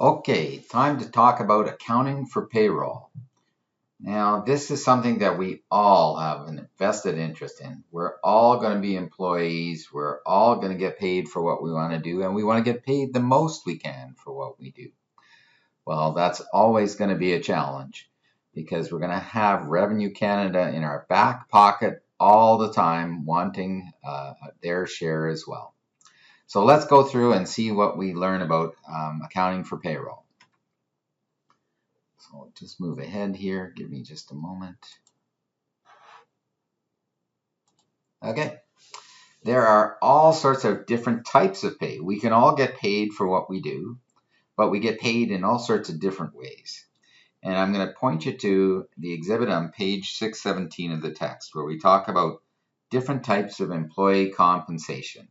Okay, time to talk about accounting for payroll. Now, this is something that we all have an vested interest in. We're all going to be employees. We're all going to get paid for what we want to do, and we want to get paid the most we can for what we do. Well, that's always going to be a challenge because we're going to have Revenue Canada in our back pocket all the time, wanting their share as well. So let's go through and see what we learn about accounting for payroll. So I'll just move ahead here. Give me just a moment. Okay. There are all sorts of different types of pay. We can all get paid for what we do, but we get paid in all sorts of different ways. And I'm going to point you to the exhibit on page 617 of the text, where we talk about different types of employee compensation.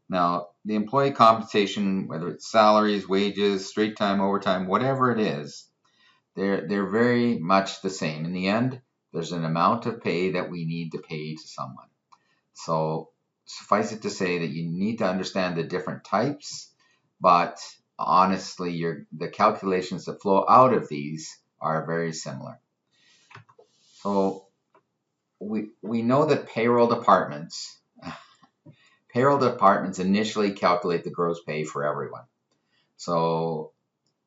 Now, the employee compensation, whether it's salaries, wages, straight time, overtime, whatever it is, they're very much the same. In the end, there's an amount of pay that we need to pay to someone. So suffice it to say that you need to understand the different types, but honestly, the calculations that flow out of these are very similar. So we know that payroll departments initially calculate the gross pay for everyone. So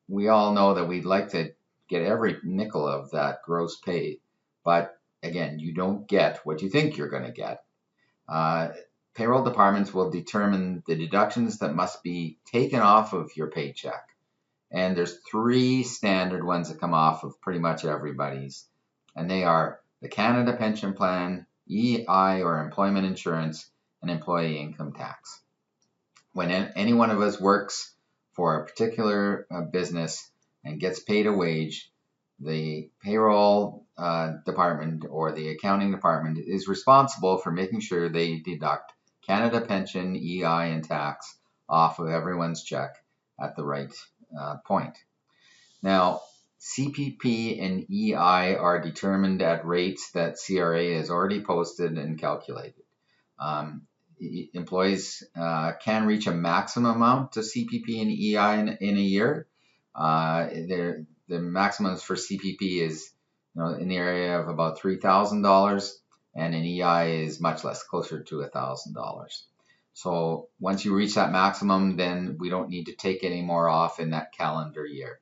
we all know that we'd like to get every nickel of that gross pay, but again, you don't get what you think you're going to get. Payroll departments will determine the deductions that must be taken off of your paycheck. And there's three standard ones that come off of pretty much everybody's. And they are the Canada Pension Plan, EI or Employment Insurance, and Employee Income Tax. When any one of us works for a particular business and gets paid a wage, the payroll department or the accounting department is responsible for making sure they deduct Canada Pension, EI, and tax off of everyone's check at the right point. Now, CPP and EI are determined at rates that CRA has already posted and calculated. Employees can reach a maximum amount of CPP and EI in a year. The maximums for CPP is in the area of about $3,000, and an EI is much less, closer to $1,000. So once you reach that maximum, then we don't need to take any more off in that calendar year.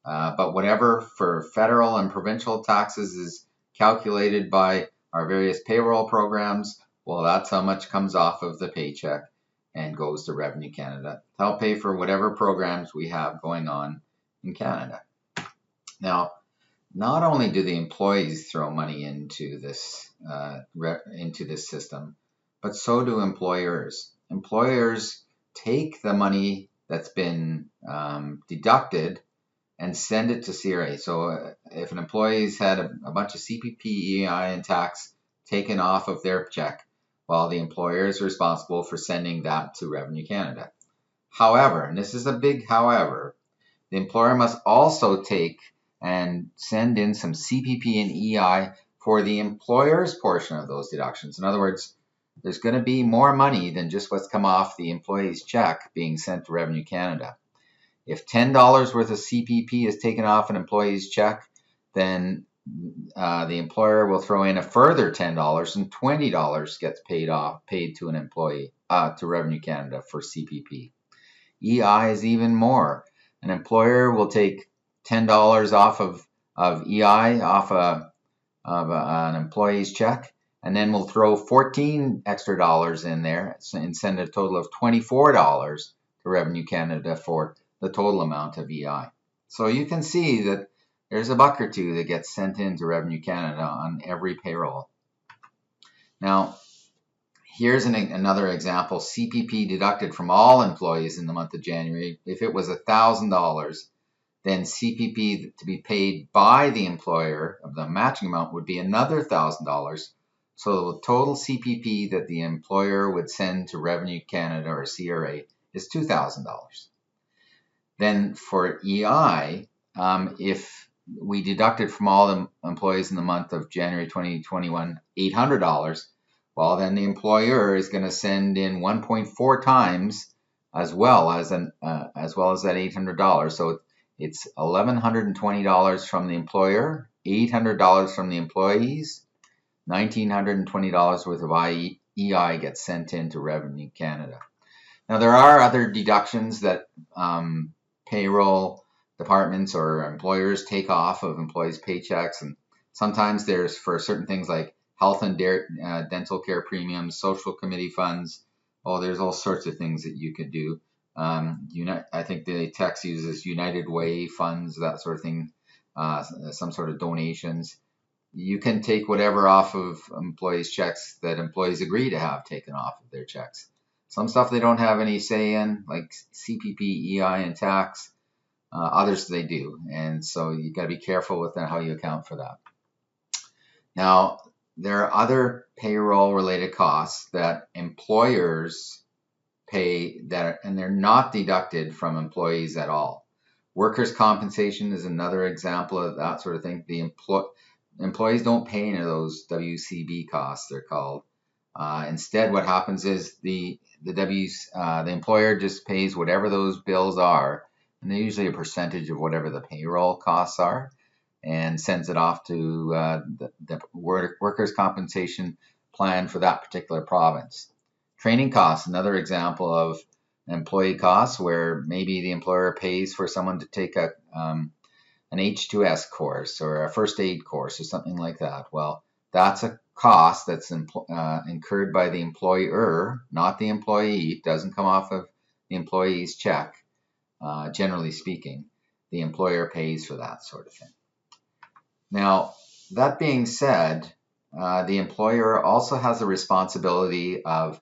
But whatever for federal and provincial taxes is calculated by our various payroll programs, well, that's how much comes off of the paycheck and goes to Revenue Canada to help pay for whatever programs we have going on in Canada. Now, not only do the employees throw money into this system, but so do employers. Employers take the money that's been deducted and send it to CRA. So if an employee's had a bunch of CPP, EI, and tax taken off of their check, well, the employer is responsible for sending that to Revenue Canada. However, and this is a big however, the employer must also take and send in some CPP and EI for the employer's portion of those deductions. In other words, there's going to be more money than just what's come off the employee's check being sent to Revenue Canada. If $10 worth of CPP is taken off an employee's check, then the employer will throw in a further $10 and $20 gets paid to an employee, to Revenue Canada for CPP. EI is even more. An employer will take $10 off of EI off an employee's check, and then we'll throw $14 extra in there and send a total of $24 to Revenue Canada for the total amount of EI. So you can see that there's a buck or two that gets sent into Revenue Canada on every payroll. Now, here's another example. CPP deducted from all employees in the month of January. If it was $1,000, then CPP to be paid by the employer of the matching amount would be another $1,000. So the total CPP that the employer would send to Revenue Canada or CRA is $2,000. Then for EI, if we deducted from all the employees in the month of January 2021 $800, well, then the employer is going to send in 1.4 times as well as that $800. So It's $1,120 from the employer, $800 from the employees, $1,920 worth of EI gets sent into Revenue Canada. Now, there are other deductions that payroll departments or employers take off of employees' paychecks, and sometimes there's for certain things like health and dental care premiums, social committee funds. Oh, there's all sorts of things that you could do. I think the text uses United Way funds, that sort of thing, some sort of donations. You can take whatever off of employees' checks that employees agree to have taken off of their checks. Some stuff they don't have any say in, like CPP, EI, and tax. Others they do, and so you got to be careful with how you account for that. Now, there are other payroll-related costs that employers pay and they're not deducted from employees at all. Workers' compensation is another example of that sort of thing. The employees don't pay any of those WCB costs, they're called. Instead, what happens is the employer just pays whatever those bills are, and they're usually a percentage of whatever the payroll costs are, and sends it off to the workers' compensation plan for that particular province. Training costs, another example of employee costs where maybe the employer pays for someone to take an H2S course or a first aid course or something like that. Well, that's a cost that's incurred by the employer, not the employee. It doesn't come off of the employee's check, generally speaking. The employer pays for that sort of thing. Now, that being said, the employer also has the responsibility of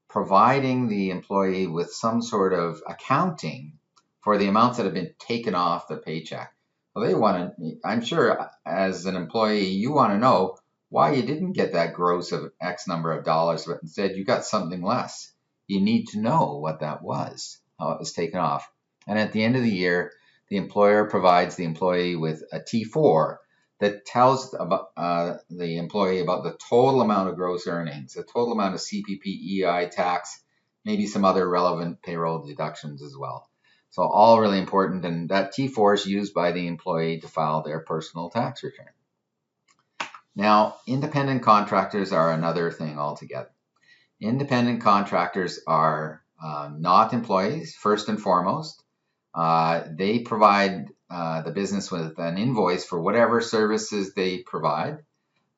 providing the employee with some sort of accounting for the amounts that have been taken off the paycheck. Well, I'm sure as an employee, you want to know why you didn't get that gross of X number of dollars, but instead you got something less. You need to know what that was, how it was taken off. And at the end of the year, the employer provides the employee with a T4 that tells the employee about the total amount of gross earnings, the total amount of CPP, EI, tax, maybe some other relevant payroll deductions as well. So all really important, and that T4 is used by the employee to file their personal tax return. Now, independent contractors are another thing altogether. Independent contractors are not employees, first and foremost. They provide the business with an invoice for whatever services they provide.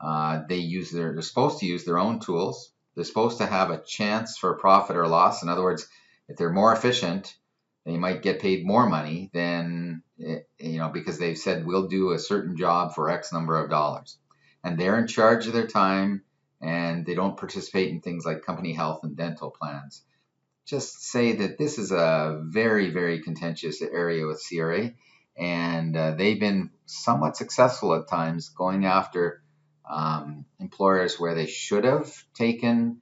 They're supposed to use their own tools. They're supposed to have a chance for profit or loss. In other words, if they're more efficient, they might get paid more money than, because they've said we'll do a certain job for X number of dollars. And they're in charge of their time, and they don't participate in things like company health and dental plans. Just say that this is a very, very contentious area with CRA, and they've been somewhat successful at times going after employers where they should have taken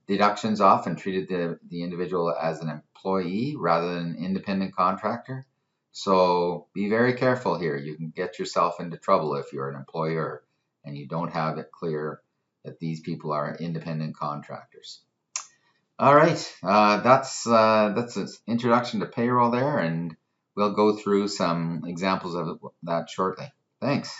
deductions off and treated the individual as an employee rather than an independent contractor. So be very careful here. You can get yourself into trouble if you're an employer and you don't have it clear that these people are independent contractors. All right, that's an introduction to payroll there, and we'll go through some examples of that shortly. Thanks.